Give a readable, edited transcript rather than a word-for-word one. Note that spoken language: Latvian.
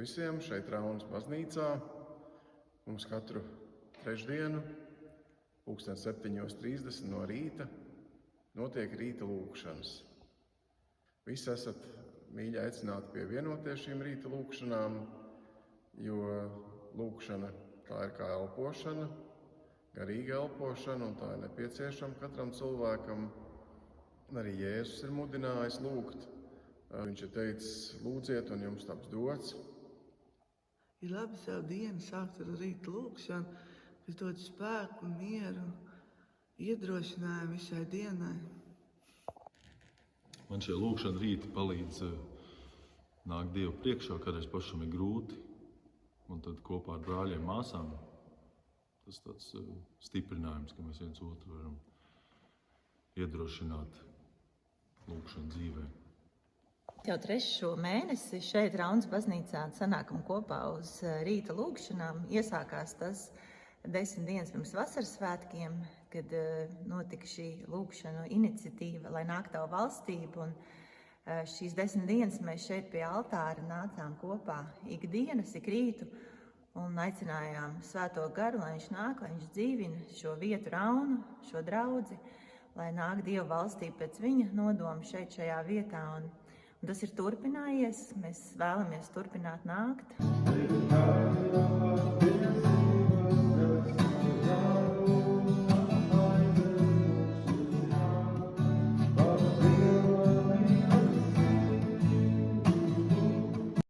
visiem šeit Raunas baznīcā. Mums katru trešdienu, 7:30 no rīta, notiek rīta lūgšanas. Visi esat mīļi aicināti pievienoties šīm rīta lūgšanām, jo lūgšana tā ir kā elpošana, garīga elpošana, un tā ir nepieciešama katram cilvēkam. Un arī Jēzus ir mudinājis lūgt. Viņš ir teicis, lūdziet, un jums taps dots. Ir labi savu dienu sākt ar rīta lūgšanu, kas dod spēku, mieru, iedrošinājumu visai dienai. Man šie lūgšana rīti palīdz nākt Dievu priekšā, kādreiz pašam ir grūti. Un tad kopā ar brāļiem, māsām, tas tāds stiprinājums, ka mēs viens otru varam iedrošināt lūgšanu dzīvē. Jau trešo mēnesi šeit Raunas baznīcā sanākam kopā uz rīta lūgšanām. Iesākās tas 10 dienas pirms vasaras svētkiem, kad notika šī lūgšanu iniciatīva, lai nāk Tava valstība. Un šīs 10 dienas mēs šeit pie altāra nācām kopā ikdienas, ik rītu un aicinājām Svēto garu, lai viņš nāk, lai viņš dzīvina šo vietu Raunu, šo draudzi, lai nāk Dieva valstība pēc viņa nodoma šeit šajā vietā. Un tas ir turpinājies, mēs vēlamies turpināt nākt.